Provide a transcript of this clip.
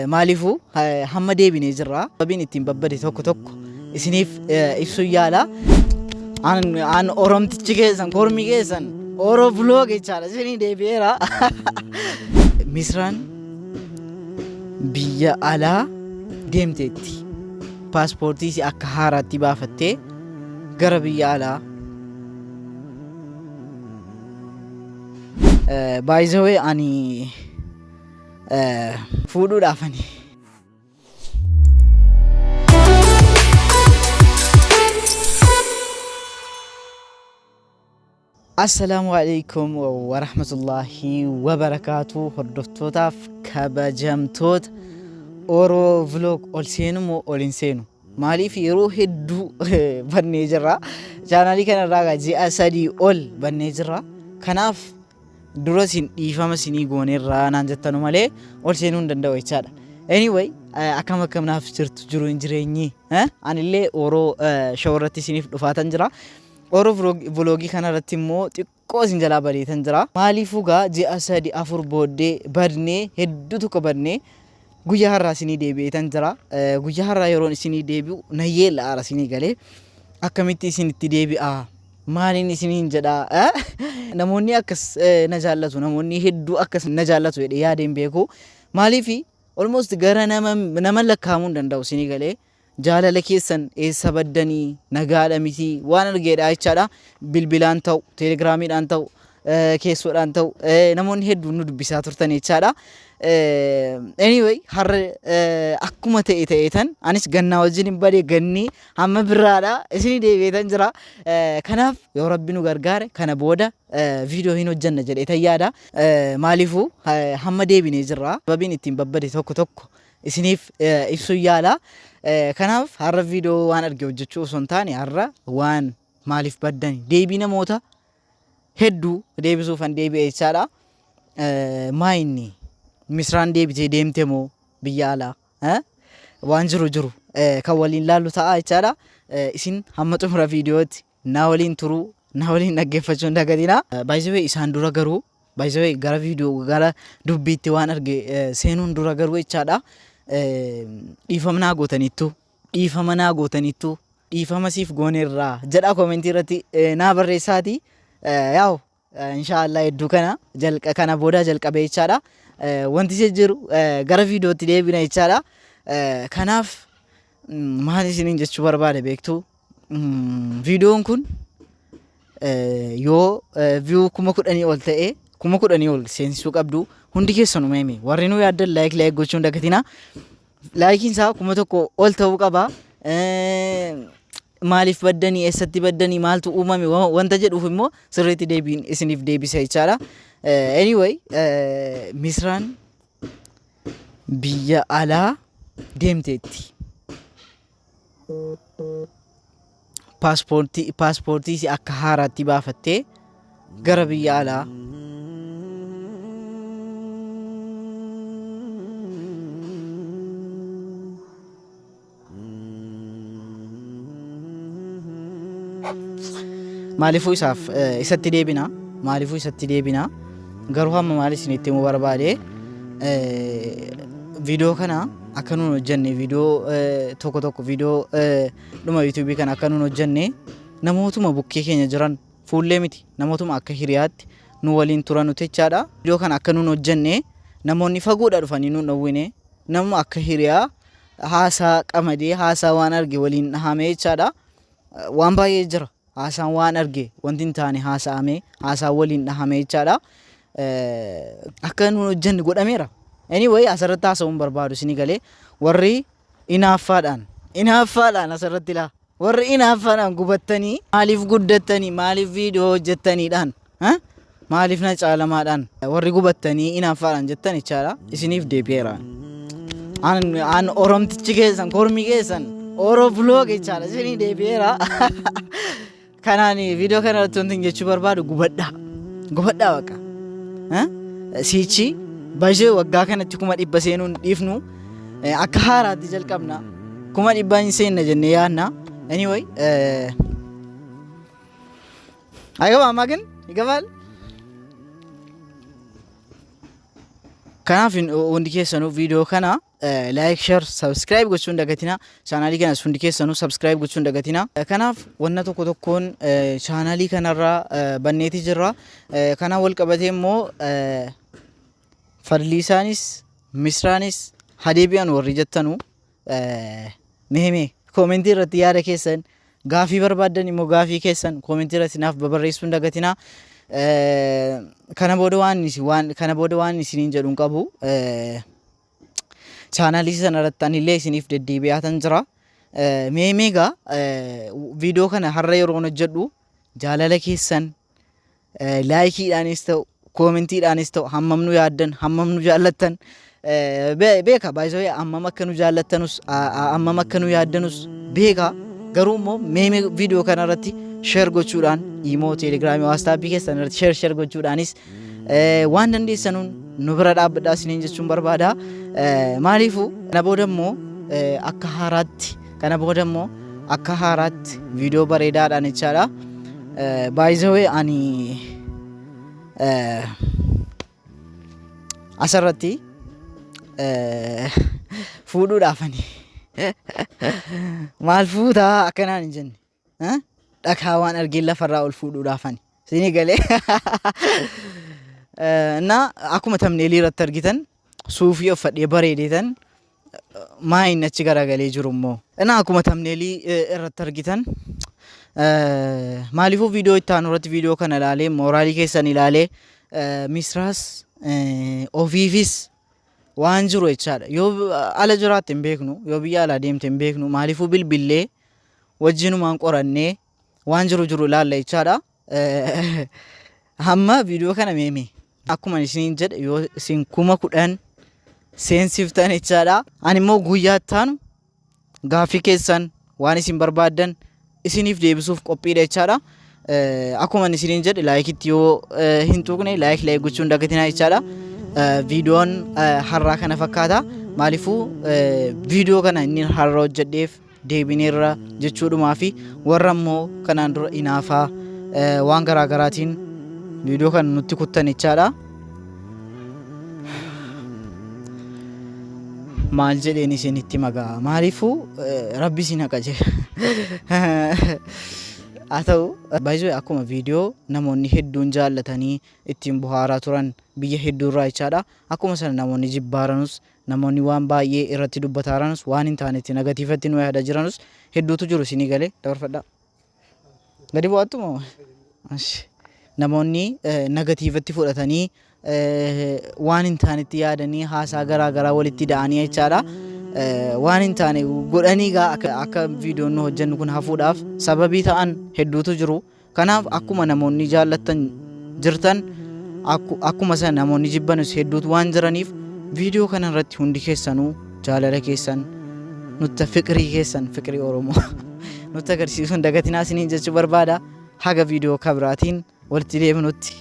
Maaliifuu hamma deebinee jirra. Sababiin ittiin babbade tokko tokko isiniif ibsuu yaala. An Oromtichi keessan kormi keessan Oro vlog jechaadha isinii deebi'eera. Misraan biyya alaa deemteetti. Paaspoortii si akka haaraatti baafattee gara biyya alaa. By the way ani fuudhuudhaafani. Assalamu alaikum wa rahmatullahi wa barakatuh. Hordoftotaaf kabajamtoota Oro vlog ol seenu moo ol hin seenu? Maaliif yeroo hedduu bannee jirra. Chaanaalii kanarraa ji'a 3 ol bannee jirra. Kanaaf dura sin dhiifama sinii gooneerraa naan jettanu malee ol seenuu hin danda'u jechaadha. Anyway, akkam naaf jirtu jiru hin jireenyi. Anillee Oro shawarratti siniif dhufaatan jira. Oro vlogii kanarratti immoo xiqqoo isin jalaa bareetan jira. Maaliifuu gaa ji'a 3-4 booddee badnee hedduu tokko badnee guyyaa har'aa isinii deebi'eetan jira. Guyyaa har'aa yeroon isinii deebi'u nayyee la'aara isinii galee akkamitti isinitti deebi'aa? Maaliin isiniin jedhaa? Namoonni akkas na jaallatu, namoonni hedduu akkas na jaallatu jedhee yaadeen beeku. Maaliifi almost gara nama lakkaa'amuu hin danda'u isinii galee jaalala keessan eessa baddanii nagaadha miti waan argeedha jechaadha. Bilbilaan ta'u, telegiraamiidhaan ta'u, keessoodhaan ta'u namoonni hedduun nu dubbisaa turtan jechaadha. Anyway, har'a akkuma ta'eetan anis gannaa wajjin hin badee ganni hamma biraadha isinii deebi'eetan jira. Kanaaf yoo Rabbi nu gargaare kana booda viidiyoo hin hojjanna jedheetan yaada. Maaliifuu hamma deebinee jirra. Sababiin ittiin babbade tokko tokko isiniif ibsuu yaala. Kanaaf har'a viidiyoo waan arge hojjechuu osoo hin taane har'a waan maaliif baddani deebii namoota hedduu deebisuufan deebi'e jechaadha. Maayinni Misraan deebitee deemte moo biyya alaa? Waan jiru kan waliin laallu ta'a jechaadha. Isin hamma xumura viidiyootti na waliin turuu, na waliin dhaggeeffachuu hin dagatina. By the way isaan dura garuu gara viidiyoo gara dubbiitti waan arge seenuun dura garuu jechaadha. Dhiifama naa gootaniittu dhiifama siif gooneerraa jedha koomentii irratti naa barreessaati. Yaa'u inshaallah hedduu kana booda jalqabee jechaadha. Wanti isa jiru gara viidiyootti deebina jechaadha. Kanaaf maal isiniin jechuu barbaade beektu viidiyoon kun yoo view 10,000 ol ta'e 10,000 ol seensisuu qabdu. Hundi keessanuu meeme warri nu yaaddan like gochuun dagatina. Laayikiin isaa 1,000 ol ta'uu qaba. Maaliif baddanii eessatti baddanii maaltu uumame wanta jedhuuf immoo sirriitti deebiin isiniif deebisa jechaadha. Anyway, Misraan biyya alaa deemteetti. Paaspoortii si akka haaraatti baafattee gara biyya alaa. Maaliifuu isatti deebina. Garuu hamma maal isinitti himuu barbaade viidiyoo kana akka nuun hojjenne viidiyoo tokko viidiyoo dhuma YouTube kana akka nuun hojjenne namootuma bukkee keenya jiran fuullee miti namootuma akka hiriyaatti nu waliin turan jechaadha. Viidiyoo kana akka nuun hojjenne namoonni fagoodha dhufanii nuun dhowwine namuma akka hiriyaa haasaa qamadee haasaa waan arge waliin dhahamee jechaadha. Waan baay'ee jira. Haasaan waan arge wanti hin taane haasa'ame haasaa waliin dhahame jechaadha. Akka nuun hojjenne godhameera. Anyway, asirratti haasa'uun barbaadu isinii galee warri inaaffaadhaan asirratti laa warri inaaffaadhaan gubattanii maaliif guddattanii maaliif viidiyoo hojjettaniidhaan maaliif na caalamaadhaan warri gubattanii inaaffaadhaan jettan jechaadha. Isiniif deebi'eera. An Oromtichi keessan kormi keessan Oro vlog jechaadha isinii deebi'eera. Kanaan viidiyoo kanarratti wanti jechuu barbaadu gubadhaa baqa. Siichi bashee waggaa kanatti 100 seenuun dhiifnu akka haaraatti jalqabna 100 hin seenna jennee yaadna. Anyway, ayaba magan igabal kanaaf hundi keessanuu viidiyoo kana like share subscribe gochuun dagatina channelii kana hundi keessanuu subscribe gochuun dagatina kanaaf wanna tokko tokkoon channelii kanarra banneeti jirra kana wal qabatee immoo Fadliisaanis Misraanis hadeebi'an warri jettanu meeme commentii irratti yaada keessan gaafii barbaadan immoo gaafii keessan commentii irratti naaf barreessuun dagatina kana booda waan isiniin jedhuun qabu channelii sanarratti anillee isiniif deddeebi'aatan jira meemeega viidiyoo kana har'a yeroo hojjedhu jaalala keessan laayikiidhaanis ta'u koomentiidhaanis ta'u hammamnu yaaddan hammamnu jaallattan beeka baay'ee hammam akka nu jaallattanus hammam akka nu yaaddanus beeka garuu immoo meeme viidiyoo kanarratti share gochuudhaan imo telegiraamii WhatsApp keessan irratti share gochuudhaanis waan dandeessanuun nu bira dhaabbadhaa isiniin jechuun barbaada maaliifuu kana booda immoo akka haaraatti viidiyoo bareedaadhaan jechaadha baay'ee ani asirratti fuudhuudhaafani maal fuutaa akkanaan hin jenne dhakaa waan argeen lafarraa ol fuudhuudhaafani isinii galee እና akkuma thumbnail irratti argitan suufii uffadhee bareedeetan maayinnachi garagalee jiru immoo እና akkuma thumbnail irratti argitan maaliifuu viidiyoo itti aanu irratti viidiyoo kana ilaalee mooraalii keessan ilaalee Misraas ofiifis waan jiru jechaadha yoo ala jiraatte hin beeknu yoo biyya alaa deemte hin beeknu maaliifuu bilbillee wajjinumaan qorannee waan jiru ilaalla jechaadha hamma viidiyoo kana meeme akkuma isiniin jedhe yoo isin 10,000 seensiftan jechaadha ani immoo guyyaa ittaanu gaafii keessan waan isin barbaadan isiniif deebisuuf qophiidha jechaadha akkuma isiniin jedhe laayikitti yoo hin tuqne laayik gochuun dagatina jechaadha viidiyoon har'aa kana fakkaata maaliifuu viidiyoo kana inni har'a hojjedheef deebineerra jechuudhumaa fi warra immoo kanaan dura inaafaa waan garaagaraatiin viidiyoo kan nutti kuttan jechaadha maal jedheen isinitti magaa maaliifuu rabbi isin haqaje haa ta'u baay'ee akkuma viidiyoo namoonni hedduun jaallatanii ittiin buhaaraa turan biyya hedduurraa jechaadha akkuma sana namoonni jibbaaranus namoonni waan baay'ee irratti dubbataaranis waan hin taanetti negatiivatti nu yaada jiranus hedduutu jiru isinii galee dabarfadhaa gadi bu'attuma namoonni negatiivatti fudhatanii waan hin taanetti yaadanii haasaa garaagaraa walitti da'anii jechaadha waan hin taane godhanii akka viidiyoon nu hojjennu kun hafuudhaaf sababii ta'an hedduutu jiru kanaaf akkuma namoonni jaallattan jirtan akkuma sana namoonni jibbanus hedduutu waan jiraniif viidiyoo kana irratti hundi keessanuu jaalala keessan nutti fiqirii Oromoo nutti agarsiisuun dagatinaa isiniin jechuu barbaada haga viidiyoo kabiraatiin walitti deebinutti